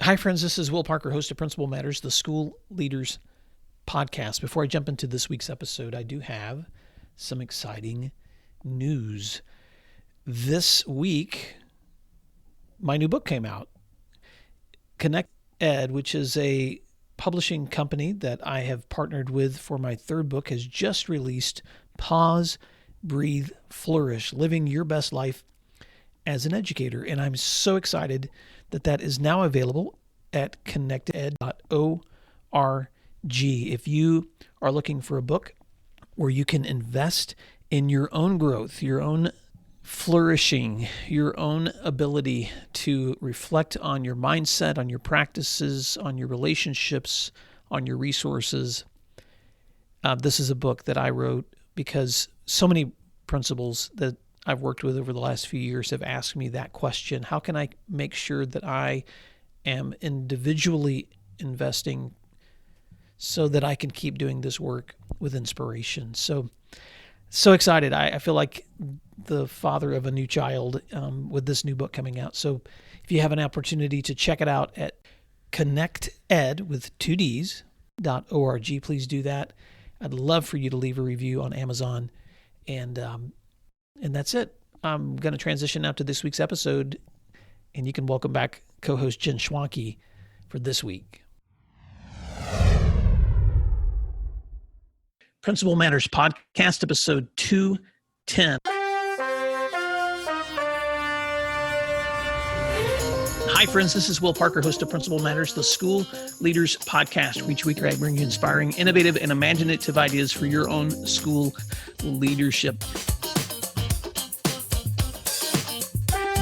Hi, friends. This is Will Parker, host of Principal Matters, the School Leaders Podcast. Before I jump into this week's episode, I do have some exciting news. This week, my new book came out. Reconnected, which is a publishing company that I have partnered with for my third book, has just released Pause, Breathe, Flourish, Living Your Best Life as an Educator. And I'm so excited that is now available at connected.org. If you are looking for a book where you can invest in your own growth, your own flourishing, your own ability to reflect on your mindset, on your practices, on your relationships, on your resources, this is a book that I wrote because so many principals that I've worked with over the last few years have asked me that question. How can I make sure that I am individually investing so that I can keep doing this work with inspiration? So excited. I feel like the father of a new child with this new book coming out. So if you have an opportunity to check it out at connected with 2ds.org, please do that. I'd love for you to leave a review on Amazon. And that's it. I'm going to transition now to this week's episode, and you can welcome back co-host Jen Schwanke for this week. Principal Matters Podcast, episode 210. Hi, friends. This is Will Parker, host of Principal Matters, the School Leaders Podcast. Each week, I bring you inspiring, innovative, and imaginative ideas for your own school leadership.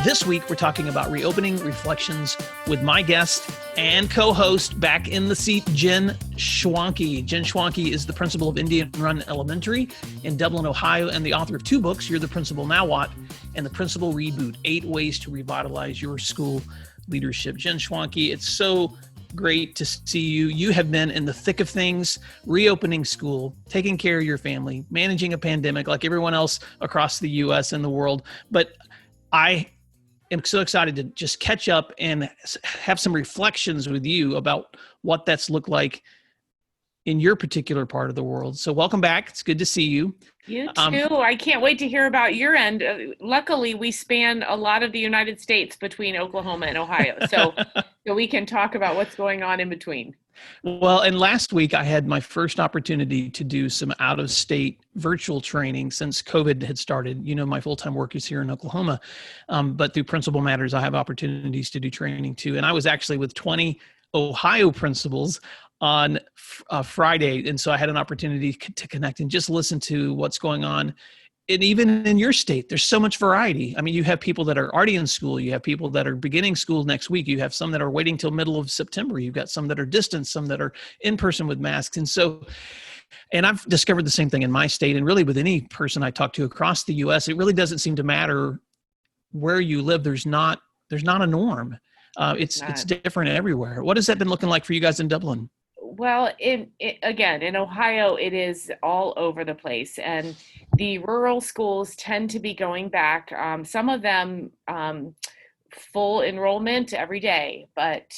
This week, we're talking about reopening reflections with my guest and co-host back in the seat, Jen Schwanke. Jen Schwanke is the principal of Indian Run Elementary in Dublin, Ohio, and the author of 2 books, You're the Principal Now What, and The Principal Reboot, 8 Ways to Revitalize Your School Leadership. Jen Schwanke, it's so great to see you. You have been in the thick of things, reopening school, taking care of your family, managing a pandemic like everyone else across the U.S. and the world. But I'm so excited to just catch up and have some reflections with you about what that's looked like in your particular part of the world. So welcome back. It's good to see you. You too. I can't wait to hear about your end. Luckily, we span a lot of the United States between Oklahoma and Ohio. So we can talk about what's going on in between. Well, and last week I had my first opportunity to do some out-of-state virtual training since COVID had started. You know, my full-time work is here in Oklahoma, but through Principal Matters, I have opportunities to do training too. And I was actually with 20 Ohio principals on Friday. And so I had an opportunity to connect and just listen to what's going on. And even in your state, there's so much variety. I mean, you have people that are already in school. You have people that are beginning school next week. You have some that are waiting till middle of September. You've got some that are distant, some that are in person with masks. And I've discovered the same thing in my state, and really with any person I talk to across the U.S., it really doesn't seem to matter where you live. There's not a norm. It's different everywhere. What has that been looking like for you guys in Dublin? Well, in Ohio, it is all over the place, and the rural schools tend to be going back. Some of them full enrollment every day, but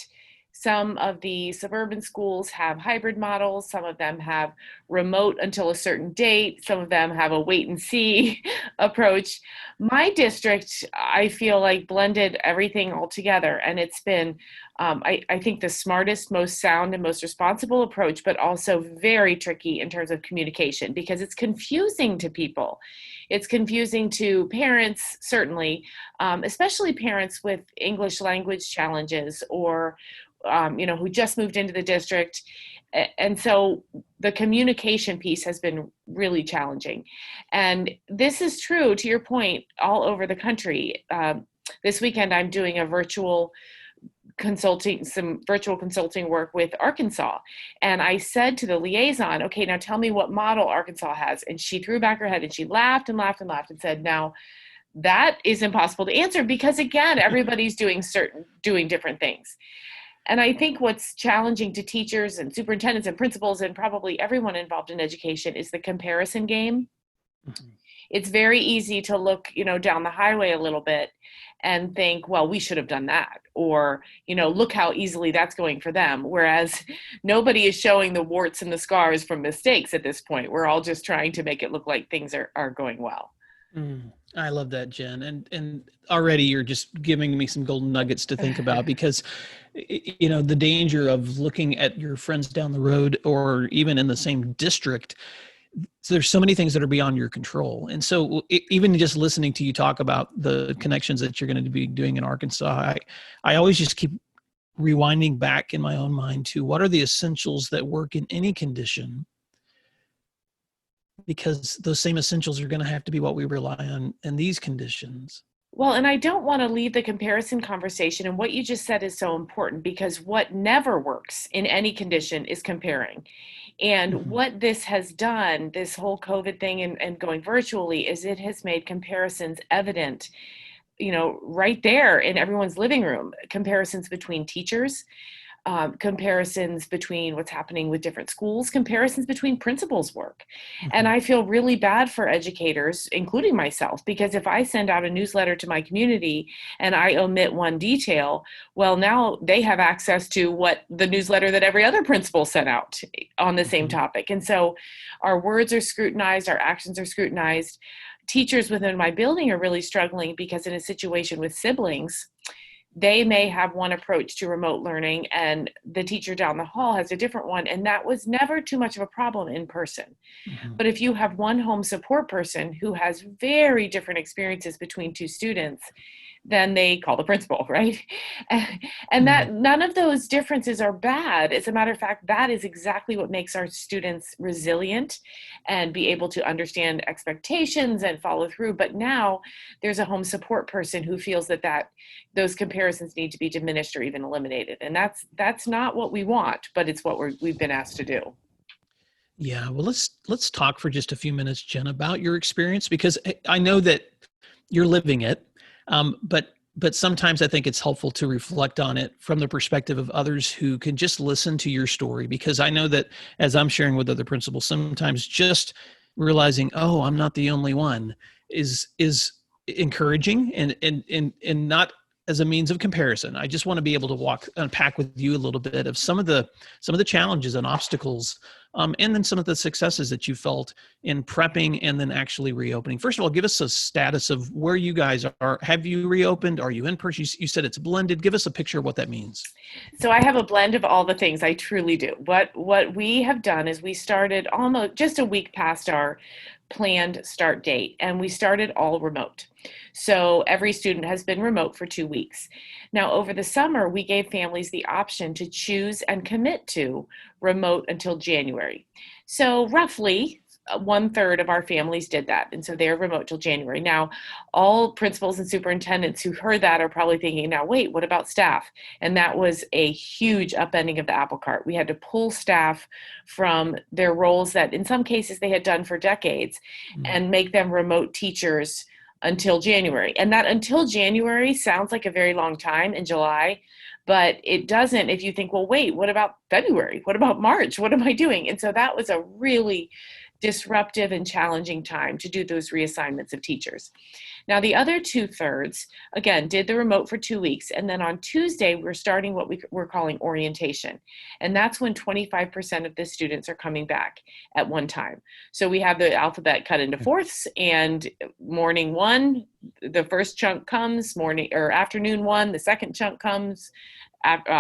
some of the suburban schools have hybrid models. Some of them have remote until a certain date. Some of them have a wait and see approach. My district, I feel like, blended everything all together. And it's been, I think, the smartest, most sound, and most responsible approach, but also very tricky in terms of communication because it's confusing to people. It's confusing to parents, certainly, especially parents with English language challenges or who just moved into the district. And so the communication piece has been really challenging. And this is true, to your point, all over the country. This weekend, I'm doing some virtual consulting work with Arkansas. And I said to the liaison, okay, now tell me what model Arkansas has. And she threw back her head and she laughed and laughed and laughed and said, now, that is impossible to answer because, again, everybody's doing different things. And I think what's challenging to teachers and superintendents and principals and probably everyone involved in education is the comparison game. Mm-hmm. it's very easy to look, down the highway a little bit and think, well, we should have done that, or, look how easily that's going for them. Whereas nobody is showing the warts and the scars from mistakes at this point. We're all just trying to make it look like things are going well. I love that, Jen. And already you're just giving me some golden nuggets to think about, because, the danger of looking at your friends down the road or even in the same district. So there's so many things that are beyond your control. And so even just listening to you talk about the connections that you're going to be doing in Arkansas, I always just keep rewinding back in my own mind to what are the essentials that work in any condition, because those same essentials are going to have to be what we rely on in these conditions. Well, and I don't want to leave the comparison conversation. And what you just said is so important, because what never works in any condition is comparing. And what this has done, this whole COVID thing and going virtually, is it has made comparisons evident, right there in everyone's living room. Comparisons between teachers, comparisons between what's happening with different schools, comparisons between principals' work. And I feel really bad for educators, including myself, because if I send out a newsletter to my community and I omit one detail, well, now they have access to what the newsletter that every other principal sent out on the same topic. And so our words are scrutinized, our actions are scrutinized. Teachers within my building are really struggling, because in a situation with siblings, they may have one approach to remote learning and the teacher down the hall has a different one. And that was never too much of a problem in person. But if you have one home support person who has very different experiences between two students, then they call the principal, right? And that none of those differences are bad. As a matter of fact, that is exactly what makes our students resilient and be able to understand expectations and follow through. But now there's a home support person who feels that those comparisons need to be diminished or even eliminated. And that's not what we want, but it's what we've been asked to do. Yeah, well, let's talk for just a few minutes, Jen, about your experience, because I know that you're living it. But sometimes I think it's helpful to reflect on it from the perspective of others who can just listen to your story, because I know that as I'm sharing with other principals, sometimes just realizing, oh, I'm not the only one is encouraging and not as a means of comparison. I just want to be able to unpack with you a little bit of some of the challenges and obstacles, and then some of the successes that you felt in prepping and then actually reopening. First of all, give us a status of where you guys are. Have you reopened? Are you in person? You said it's blended. Give us a picture of what that means. So I have a blend of all the things. I truly do. What we have done is we started almost just a week past our planned start date, and we started all remote. So every student has been remote for 2 weeks. Now, over the summer, we gave families the option to choose and commit to remote until January. So roughly 1/3 of our families did that. And so they're remote till January. Now, all principals and superintendents who heard that are probably thinking, now, wait, what about staff? And that was a huge upending of the apple cart. We had to pull staff from their roles that in some cases they had done for decades and make them remote teachers until January. And that until January sounds like a very long time in July, but it doesn't if you think, well, wait, what about February? What about March? What am I doing? And so that was a really disruptive and challenging time to do those reassignments of teachers. Now, the other 2/3, again, did the remote for 2 weeks. And then on Tuesday, we're starting what we're calling orientation. And that's when 25% of the students are coming back at one time. So we have the alphabet cut into fourths, and morning one, the first chunk comes, morning or afternoon one, the second chunk comes,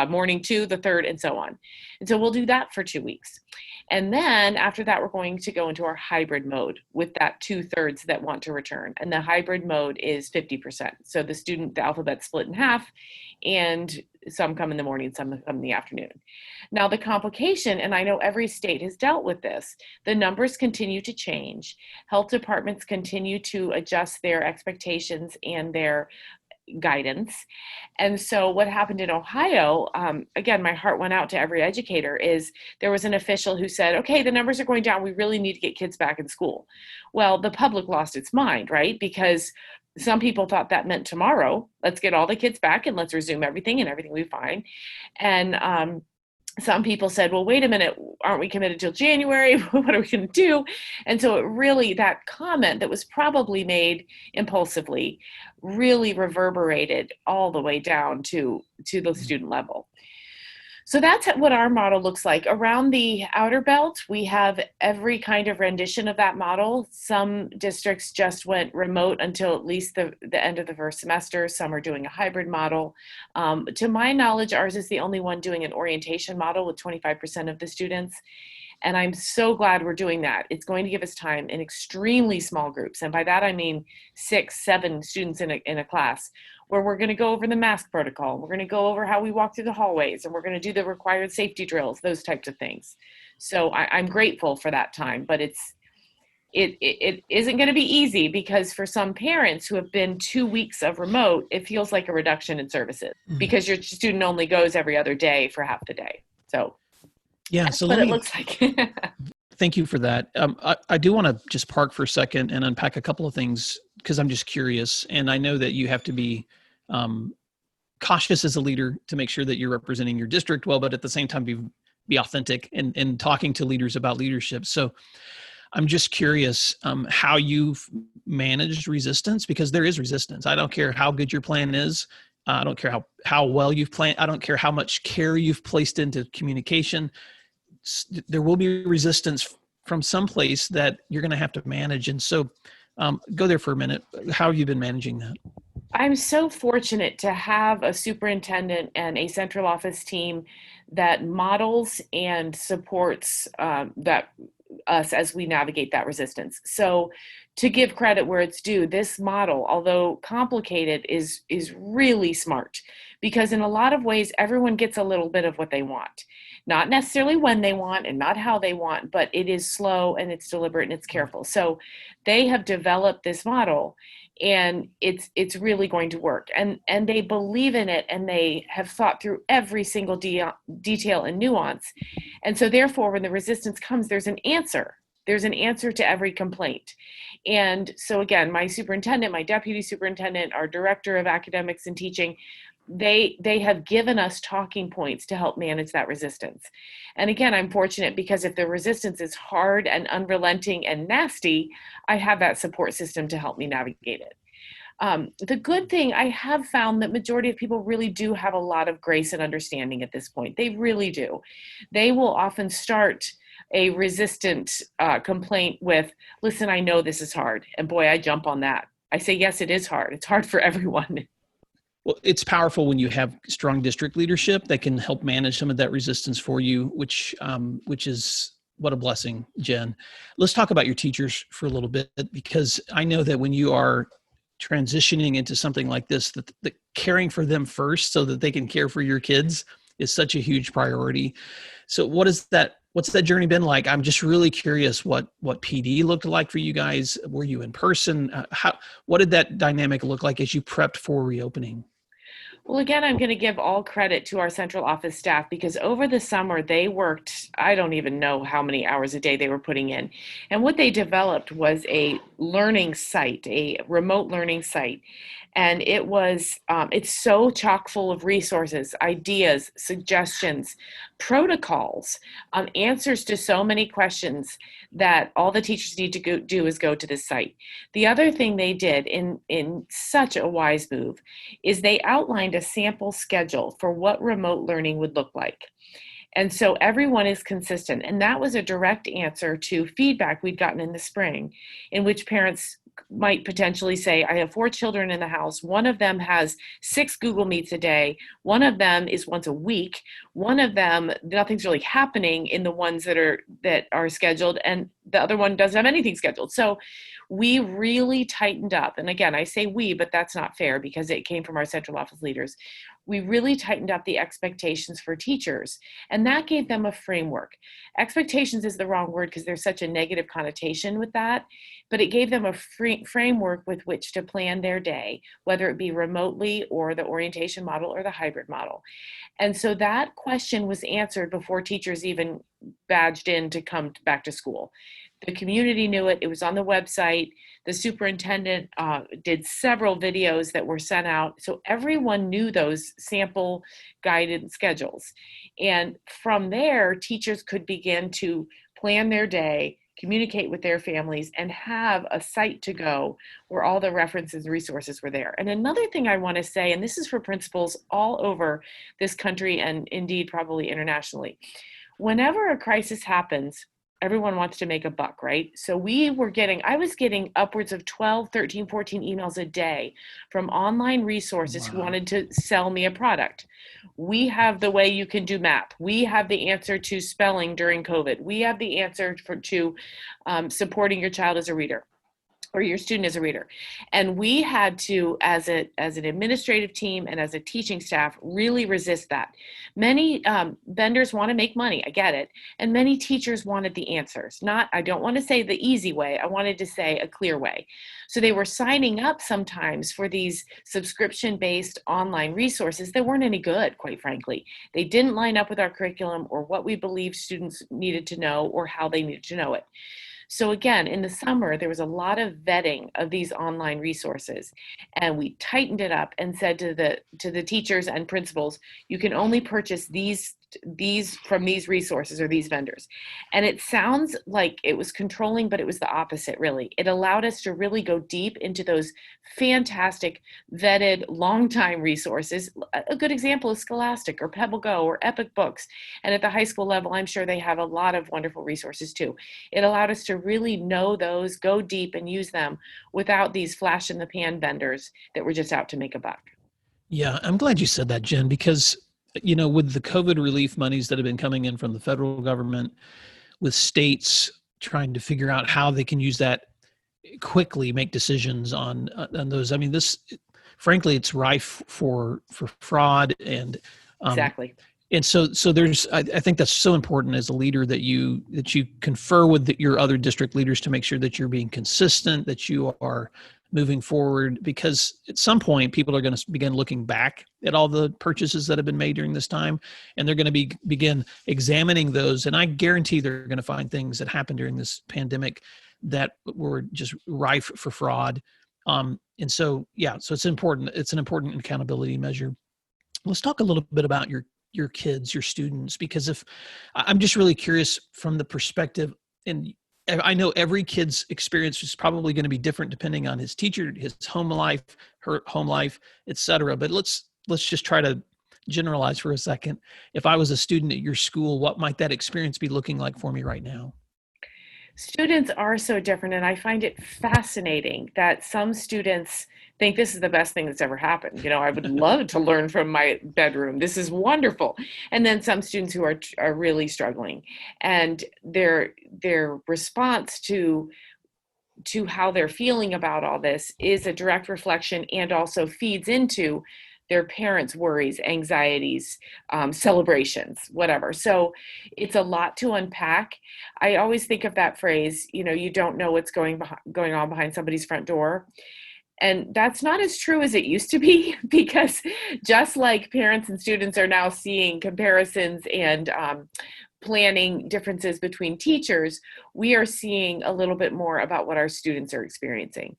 morning two, the third, and so on. And so we'll do that for 2 weeks. And then after that, we're going to go into our hybrid mode with that 2/3 that want to return. And the hybrid mode is 50%. So the alphabet's split in half, and some come in the morning, some come in the afternoon. Now, the complication, and I know every state has dealt with this, the numbers continue to change. Health departments continue to adjust their expectations and their guidance. And so what happened in Ohio, again, my heart went out to every educator, is there was an official who said, okay, the numbers are going down. We really need to get kids back in school. Well, the public lost its mind, right? Because some people thought that meant tomorrow, let's get all the kids back and let's resume everything and everything will be fine. And some people said, well, wait a minute, aren't we committed till January? What are we going to do? And so it really, that comment that was probably made impulsively really reverberated all the way down to the student level. So that's what our model looks like. Around the outer belt, we have every kind of rendition of that model. Some districts just went remote until at least the end of the first semester. Some are doing a hybrid model. To my knowledge, ours is the only one doing an orientation model with 25% of the students. And I'm so glad we're doing that. It's going to give us time in extremely small groups. And by that, I mean 6, 7 students in a class, where we're going to go over the mask protocol. We're going to go over how we walk through the hallways, and we're going to do the required safety drills, those types of things. So I'm grateful for that time, but it isn't going to be easy, because for some parents who have been 2 weeks of remote, it feels like a reduction in services because your student only goes every other day for half the day. So yeah, so what it looks like. Thank you for that. I do want to just park for a second and unpack a couple of things, because I'm just curious. And I know that you have to be cautious as a leader to make sure that you're representing your district well, but at the same time, be authentic and talking to leaders about leadership. So I'm just curious how you've managed resistance, because there is resistance. I don't care how good your plan is. I don't care how well you've planned. I don't care how much care you've placed into communication. There will be resistance from some place that you're going to have to manage. And so go there for a minute. How have you been managing that? I'm so fortunate to have a superintendent and a central office team that models and supports that us as we navigate that resistance. So to give credit where it's due, this model, although complicated, is really smart, because in a lot of ways, everyone gets a little bit of what they want. Not necessarily when they want and not how they want, but it is slow and it's deliberate and it's careful. So they have developed this model, and it's really going to work. And they believe in it, and they have thought through every single detail and nuance. And so therefore, when the resistance comes, there's an answer. There's an answer to every complaint. And so again, my superintendent, my deputy superintendent, our director of academics and teaching, they have given us talking points to help manage that resistance. And again, I'm fortunate, because if the resistance is hard and unrelenting and nasty, I have that support system to help me navigate it. The good thing, I have found that majority of people really do have a lot of grace and understanding at this point. They really do. They will often start a resistant complaint with, listen, I know this is hard. And boy, I jump on that. I say, yes, it is hard. It's hard for everyone. Well, it's powerful when you have strong district leadership that can help manage some of that resistance for you, which is what a blessing, Jen. Let's talk about your teachers for a little bit, because I know that when you are transitioning into something like this, that the caring for them first so that they can care for your kids is such a huge priority. So what's that journey been like? I'm just really curious what PD looked like for you guys. Were you in person? What did that dynamic look like as you prepped for reopening? Well, again, I'm going to give all credit to our central office staff, because over the summer they worked, I don't even know how many hours a day they were putting in. And what they developed was a learning site, a remote learning site. And it's so chock full of resources, ideas, suggestions, protocols, answers to so many questions, that all the teachers need to do is go to this site. The other thing they did in such a wise move is they outlined a sample schedule for what remote learning would look like. And so everyone is consistent. And that was a direct answer to feedback we'd gotten in the spring, in which parents might potentially say, I have 4 children in the house. One of them has 6 Google Meets a day. One of them is once a week. One of them, nothing's really happening in the ones that are scheduled, and the other one doesn't have anything scheduled. So we really tightened up. And again, I say we, but that's not fair, because it came from our central office leaders. We really tightened up the expectations for teachers, and that gave them a framework. Expectations is the wrong word, because there's such a negative connotation with that, but it gave them a framework with which to plan their day, whether it be remotely or the orientation model or the hybrid model. And so that question was answered before teachers even badged in to come back to school. The community knew it. It was on the website. The superintendent did several videos that were sent out. So everyone knew those sample guided schedules. And from there, teachers could begin to plan their day, communicate with their families, and have a site to go where all the references and resources were there. And another thing I want to say, and this is for principals all over this country and indeed probably internationally, whenever a crisis happens, everyone wants to make a buck, right? So I was getting upwards of 12, 13, 14 emails a day from online resources who Wow. wanted to sell me a product. We have the way you can do MAP. We have the answer to spelling during COVID. We have the answer to supporting your child as a reader or your student as a reader. And we had to, as an administrative team and as a teaching staff, really resist that. Many vendors want to make money, I get it. And many teachers wanted the answers. I don't want to say the easy way, I wanted to say a clear way. So they were signing up sometimes for these subscription-based online resources that weren't any good, quite frankly. They didn't line up with our curriculum or what we believed students needed to know or how they needed to know it. So again, in the summer, there was a lot of vetting of these online resources, and we tightened it up and said to the teachers and principals, you can only purchase these from these resources or these vendors. And it sounds like it was controlling, but it was the opposite, really. It allowed us to really go deep into those fantastic, vetted, long-time resources. A good example is Scholastic or Pebble Go or Epic Books. And at the high school level, I'm sure they have a lot of wonderful resources too. It allowed us to really know those, go deep and use them without these flash in the pan vendors that were just out to make a buck. Yeah, I'm glad you said that, Jen, because with the COVID relief monies that have been coming in from the federal government, with states trying to figure out how they can use that quickly, make decisions on those. I mean, frankly, it's rife for fraud Exactly. and so there's I think that's so important as a leader that you confer with your other district leaders to make sure that you're being consistent, that you are moving forward, because at some point people are going to begin looking back at all the purchases that have been made during this time, and they're going to begin examining those. And I guarantee they're going to find things that happened during this pandemic that were just rife for fraud. And so it's important. It's an important accountability measure. Let's talk a little bit about your kids, your students, because if I'm just really curious from the perspective, and I know every kid's experience is probably going to be different depending on his teacher, his home life, her home life, et cetera. But let's just try to generalize for a second. If I was a student at your school, what might that experience be looking like for me right now? Students are so different, and I find it fascinating that some students think this is the best thing that's ever happened. I would love to learn from my bedroom. This is wonderful. And then some students who are really struggling, and their response to how they're feeling about all this is a direct reflection and also feeds into their parents' worries, anxieties, celebrations, whatever. So it's a lot to unpack. I always think of that phrase, you don't know what's going on behind somebody's front door. And that's not as true as it used to be, because just like parents and students are now seeing comparisons and planning differences between teachers, we are seeing a little bit more about what our students are experiencing.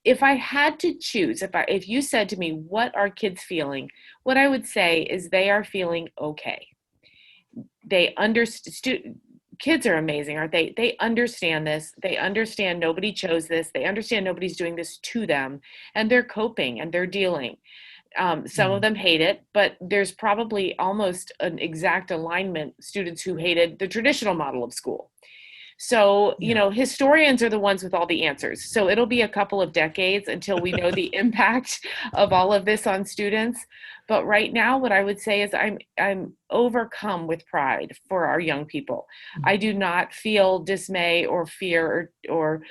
If I had to choose, if you said to me, what are kids feeling? What I would say is they are feeling okay. They understand. Kids are amazing, aren't they? They understand this. They understand nobody chose this. They understand nobody's doing this to them, and they're coping and they're dealing. Some of them hate it, but there's probably almost an exact alignment, students who hated the traditional model of school. So, historians are the ones with all the answers. So it'll be a couple of decades until we know the impact of all of this on students. But right now, what I would say is I'm overcome with pride for our young people. I do not feel dismay or fear or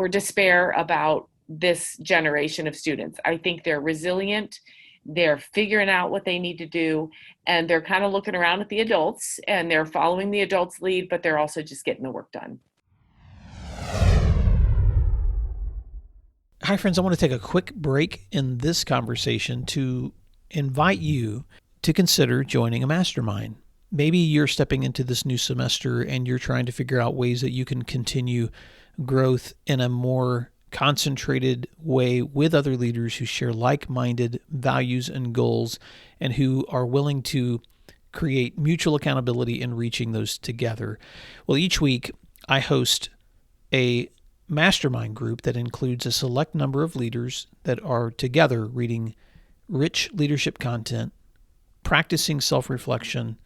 despair about this generation of students. I think they're resilient. They're figuring out what they need to do, and they're kind of looking around at the adults, and they're following the adults' lead, but they're also just getting the work done. Hi, friends. I want to take a quick break in this conversation to invite you to consider joining a mastermind. maybe you're stepping into this new semester and you're trying to figure out ways that you can continue growth in a more concentrated way with other leaders who share like-minded values and goals and who are willing to create mutual accountability in reaching those together. Well, each week I host a mastermind group that includes a select number of leaders that are together reading rich leadership content, practicing self-reflection,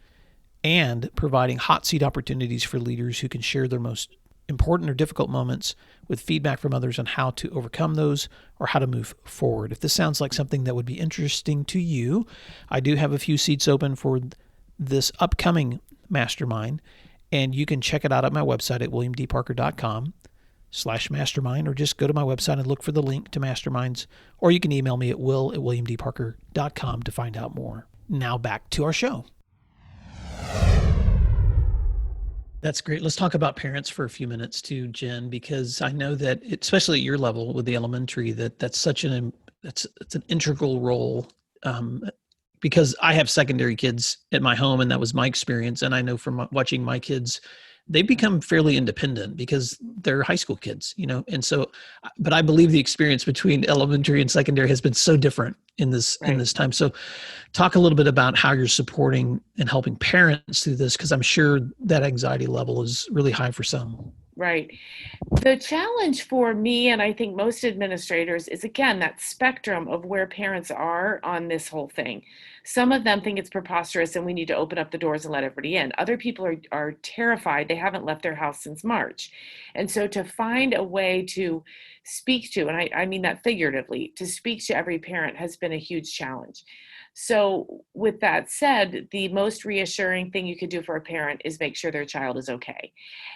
and providing hot seat opportunities for leaders who can share their most important or difficult moments with feedback from others on how to overcome those or how to move forward. If this sounds like something that would be interesting to you, I do have a few seats open for this upcoming mastermind, and you can check it out at my website at williamdparker.com/mastermind, or just go to my website and look for the link to masterminds, or you can email me at will@williamdparker.com to find out more. Now back to our show. That's great. Let's talk about parents for a few minutes too, Jen, because I know that especially at your level with the elementary, that's such it's an integral role. Because I have secondary kids at my home, and that was my experience. And I know from watching my kids, they become fairly independent because they're high school kids, and so, but I believe the experience between elementary and secondary has been so different in this time. So talk a little bit about how you're supporting and helping parents through this, because I'm sure that anxiety level is really high for some. Right. The challenge for me, and I think most administrators, is again that spectrum of where parents are on this whole thing. Some of them think it's preposterous and we need to open up the doors and let everybody in. Other people are terrified. They haven't left their house since March. And so to find a way to speak to, and I mean that figuratively, to speak to every parent has been a huge challenge. So with that said, the most reassuring thing you could do for a parent is make sure their child is okay.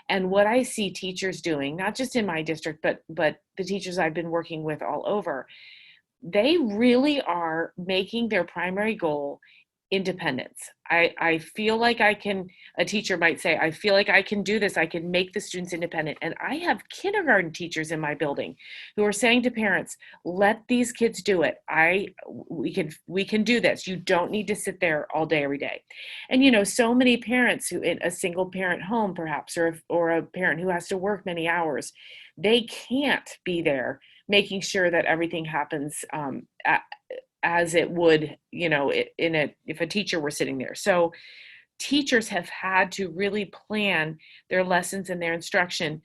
And what I see teachers doing, not just in my district, but the teachers I've been working with all over, they really are making their primary goal independence. I feel like a teacher might say, I feel like I can do this. I can make the students independent. And I have kindergarten teachers in my building who are saying to parents, let these kids do it. We can do this. You don't need to sit there all day, every day. And, so many parents who in a single parent home, perhaps, or a parent who has to work many hours, they can't be there making sure that everything happens as it would, if a teacher were sitting there. So teachers have had to really plan their lessons and their instruction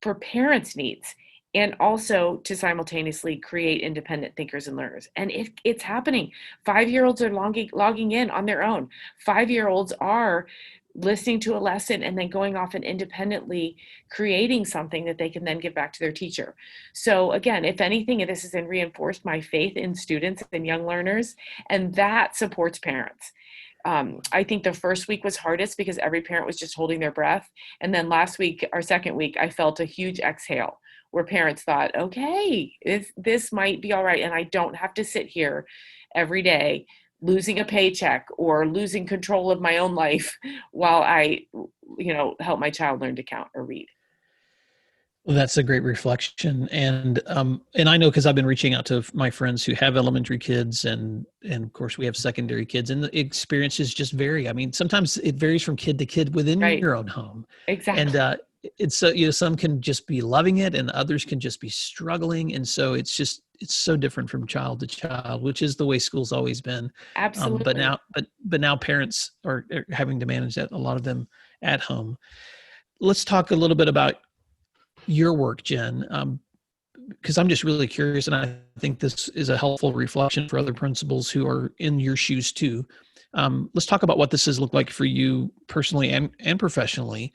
for parents' needs, and also to simultaneously create independent thinkers and learners. And it's happening. 5-year-olds are logging in on their own. 5-year-olds are listening to a lesson and then going off and independently creating something that they can then give back to their teacher. So again, if anything, this has reinforced my faith in students and young learners, and that supports parents. I think the first week was hardest because every parent was just holding their breath. And then last week, our second week, I felt a huge exhale where parents thought, okay, this might be all right. And I don't have to sit here every day losing a paycheck or losing control of my own life while I, help my child learn to count or read. Well, that's a great reflection. And I know, because I've been reaching out to my friends who have elementary kids, and of course we have secondary kids, and the experiences just vary. I mean, sometimes it varies from kid to kid within your own home. Exactly. And it's some can just be loving it and others can just be struggling. And so it's so different from child to child, which is the way school's always been. Absolutely. But now parents are having to manage that, a lot of them at home. Let's talk a little bit about your work, Jen, because I'm just really curious, and I think this is a helpful reflection for other principals who are in your shoes too. Let's talk about what this has looked like for you personally and professionally.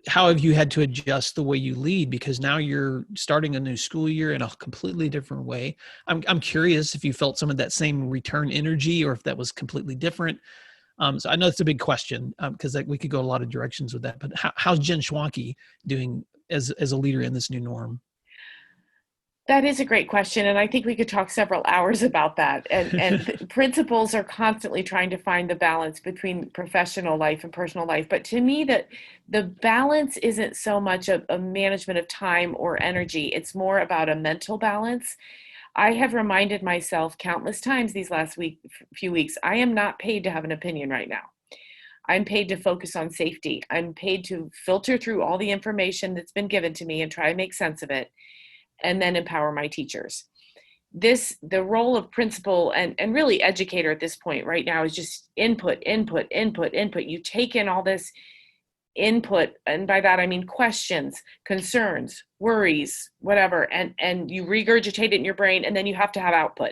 How have you had to adjust the way you lead? Because now you're starting a new school year in a completely different way. I'm curious if you felt some of that same return energy, or if that was completely different. So I know it's a big question, because we could go a lot of directions with that. But how's Jen Schwanke doing as a leader in this new norm? That is a great question, and I think we could talk several hours about that. And principals are constantly trying to find the balance between professional life and personal life. But to me, that the balance isn't so much a management of time or energy. It's more about a mental balance. I have reminded myself countless times these last few weeks, I am not paid to have an opinion right now. I'm paid to focus on safety. I'm paid to filter through all the information that's been given to me and try and make sense of it, and then empower my teachers. The role of principal and really educator at this point right now is just input, input, input, input. You take in all this input, and by that I mean questions, concerns, worries, whatever, and you regurgitate it in your brain, and then you have to have output.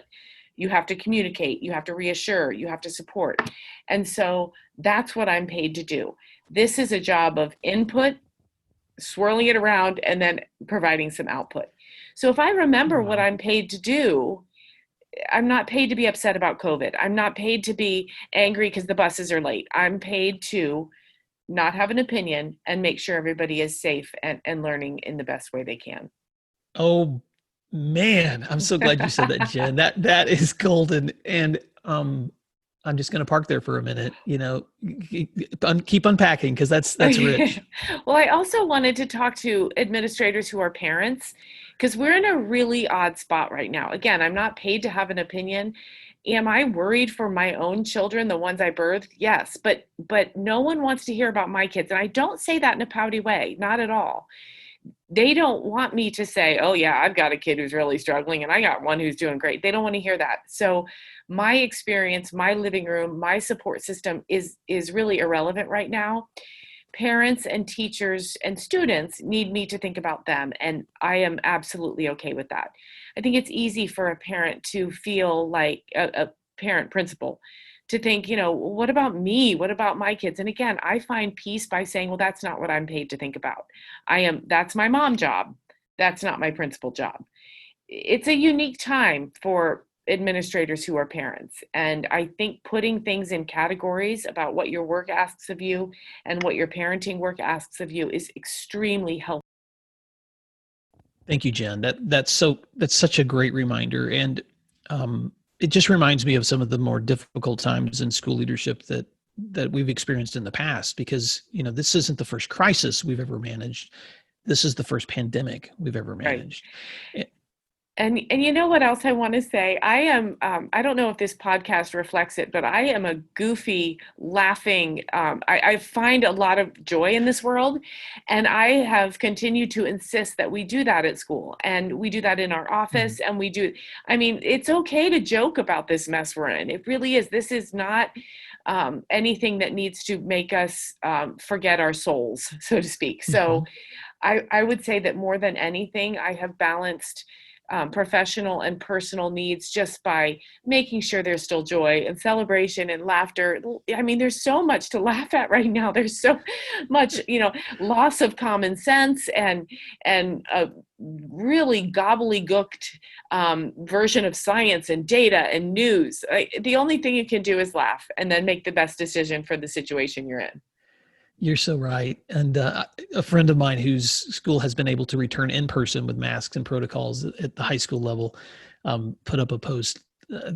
You have to communicate, you have to reassure, you have to support. And so that's what I'm paid to do. This is a job of input, swirling it around, and then providing some output. So if I remember what I'm paid to do, I'm not paid to be upset about COVID. I'm not paid to be angry because the buses are late. I'm paid to not have an opinion and make sure everybody is safe and learning in the best way they can. Oh man, I'm so glad you said that, Jen. That is golden. And I'm just going to park there for a minute. Keep unpacking, because that's rich. Well, I also wanted to talk to administrators who are parents, because we're in a really odd spot right now. Again, I'm not paid to have an opinion. Am I worried for my own children, the ones I birthed? Yes, but no one wants to hear about my kids. And I don't say that in a pouty way, not at all. They don't want me to say, oh yeah, I've got a kid who's really struggling and I got one who's doing great. They don't want to hear that. So my experience, my living room, my support system is really irrelevant right now. Parents and teachers and students need me to think about them, and I am absolutely okay with that. I think it's easy for a parent to feel like a parent principal to think, what about me? What about my kids? And again, I find peace by saying, well, that's not what I'm paid to think about. That's my mom job. That's not my principal job. It's a unique time for administrators who are parents. And I think putting things in categories about what your work asks of you and what your parenting work asks of you is extremely helpful. Thank you, Jen. That's such a great reminder. And it just reminds me of some of the more difficult times in school leadership that we've experienced in the past, because, this isn't the first crisis we've ever managed. This is the first pandemic we've ever managed. Right. And you know what else I want to say? I am, I don't know if this podcast reflects it, but I am a goofy, laughing, I find a lot of joy in this world. And I have continued to insist that we do that at school. And we do that in our office. And it's okay to joke about this mess we're in. It really is. This is not anything that needs to make us forget our souls, so to speak. So I would say that more than anything, I have balanced professional and personal needs just by making sure there's still joy and celebration and laughter. There's so much to laugh at right now. There's so much, loss of common sense and a really gobbledygooked version of science and data and news. The only thing you can do is laugh and then make the best decision for the situation you're in. You're so right. And a friend of mine whose school has been able to return in person with masks and protocols at the high school level put up a post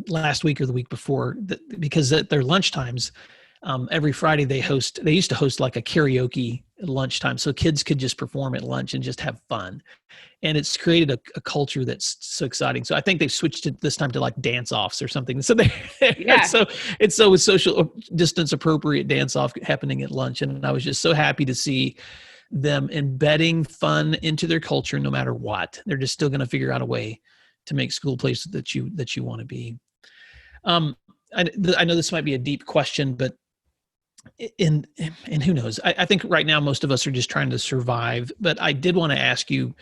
last week or the week before because at their lunchtimes, every Friday they used to host like a karaoke at lunchtime. So kids could just perform at lunch and just have fun. And it's created a culture that's so exciting. So I think they've switched it this time to like dance offs or something. So it's so with social distance appropriate dance off happening at lunch. And I was just so happy to see them embedding fun into their culture no matter what. They're just still going to figure out a way to make school a place that you want to be. I know this might be a deep question, but and who knows? I think right now most of us are just trying to survive. But I did want to ask you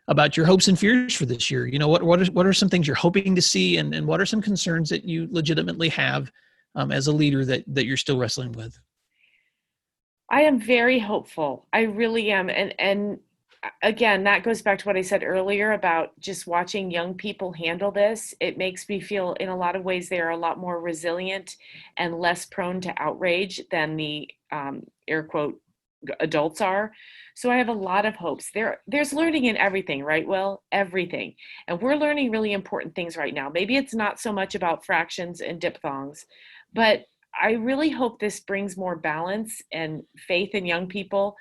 about your hopes and fears for this year. What are some things you're hoping to see, and what are some concerns that you legitimately have as a leader that you're still wrestling with? I am very hopeful. I really am. And again, that goes back to what I said earlier about just watching young people handle this. It makes me feel in a lot of ways they are a lot more resilient and less prone to outrage than the air quote adults are. So I have a lot of hopes. There's learning in everything, right? Well, everything. And we're learning really important things right now. Maybe it's not so much about fractions and diphthongs, but I really hope this brings more balance and faith in young people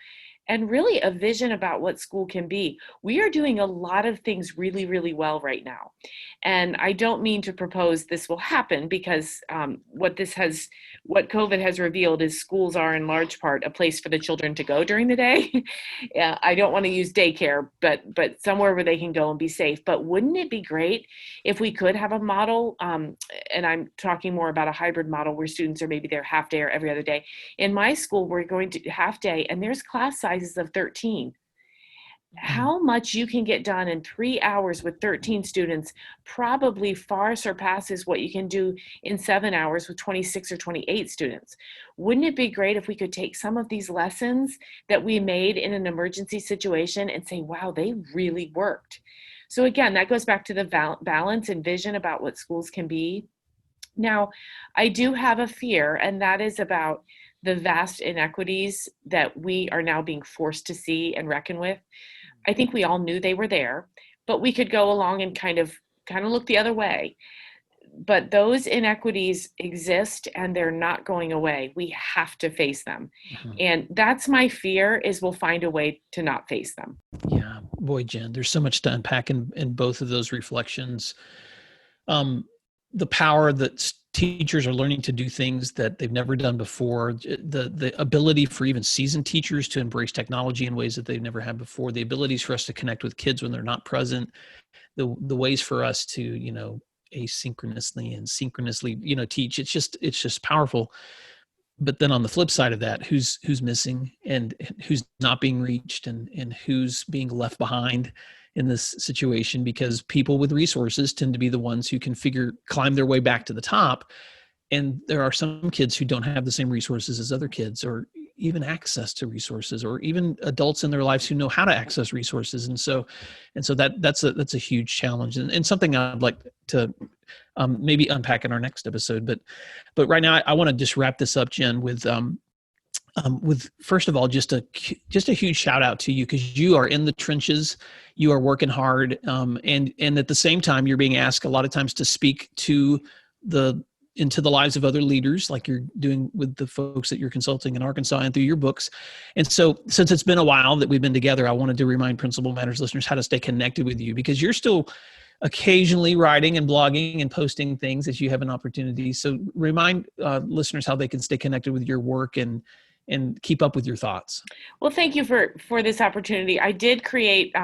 and really a vision about what school can be. We are doing a lot of things really, really well right now. And I don't mean to propose this will happen, because what COVID has revealed is schools are in large part a place for the children to go during the day. Yeah, I don't want to use daycare, but somewhere where they can go and be safe. But wouldn't it be great if we could have a model, and I'm talking more about a hybrid model where students are maybe there half day or every other day. In my school, we're going to half day, and there's class sizes of 13. How much you can get done in 3 hours with 13 students probably far surpasses what you can do in 7 hours with 26 or 28 students. Wouldn't it be great if we could take some of these lessons that we made in an emergency situation and say, wow, they really worked? So again, that goes back to the balance and vision about what schools can be. Now, I do have a fear, and that is about the vast inequities that we are now being forced to see and reckon with. I think we all knew they were there, but we could go along and kind of look the other way. But those inequities exist, and they're not going away. We have to face them. And that's my fear, is we'll find a way to not face them. Yeah, boy, Jen, there's so much to unpack in both of those reflections. The power that teachers are learning to do things that they've never done before, the ability for even seasoned teachers to embrace technology in ways that they've never had before, the abilities for us to connect with kids when they're not present, the ways for us to, asynchronously and synchronously, teach. It's just powerful. But then on the flip side of that, who's missing and who's not being reached and who's being left behind in this situation, because people with resources tend to be the ones who can climb their way back to the top. And there are some kids who don't have the same resources as other kids, or even access to resources, or even adults in their lives who know how to access resources. And so that's a huge challenge, and something I'd like to maybe unpack in our next episode. But right now I want to just wrap this up, Jen, with first of all, just a huge shout out to you, because you are in the trenches, you are working hard, and at the same time, you're being asked a lot of times to speak into the lives of other leaders, like you're doing with the folks that you're consulting in Arkansas and through your books. And so, since it's been a while that we've been together, I wanted to remind Principal Matters listeners how to stay connected with you, because you're still occasionally writing and blogging and posting things as you have an opportunity. So remind listeners how they can stay connected with your work and keep up with your thoughts. Well, thank you for this opportunity. I did create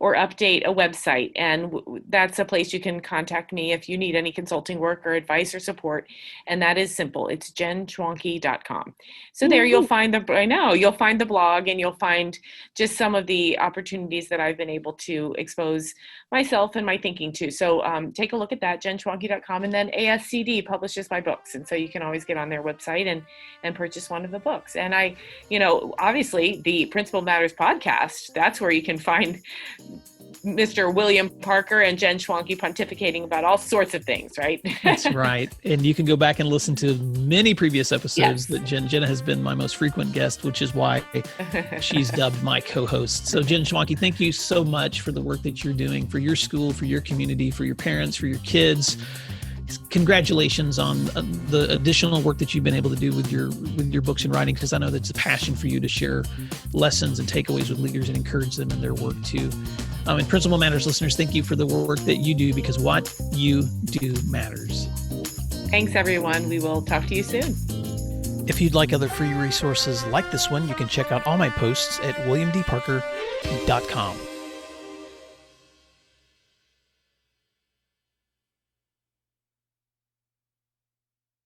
or update a website, and that's a place you can contact me if you need any consulting work or advice or support. And that is simple. It's jenschwanke.com. So there you'll find you'll find the blog, and you'll find just some of the opportunities that I've been able to expose myself and my thinking to. So take a look at that, jenschwanke.com. And then ASCD publishes my books. And so you can always get on their website and purchase one of the books. And I, obviously the Principal Matters podcast, that's where you can find Mr. William Parker and Jen Schwanke pontificating about all sorts of things, right? That's right. And you can go back and listen to many previous episodes that Jenna has been my most frequent guest, which is why she's dubbed my co-host. So Jen Schwanke, thank you so much for the work that you're doing for your school, for your community, for your parents, for your kids. Congratulations on the additional work that you've been able to do with your books and writing, because I know that's a passion for you to share lessons and takeaways with leaders and encourage them in their work too. And Principal Matters listeners, thank you for the work that you do, because what you do matters. Thanks, everyone. We will talk to you soon. If you'd like other free resources like this one, you can check out all my posts at williamdparker.com.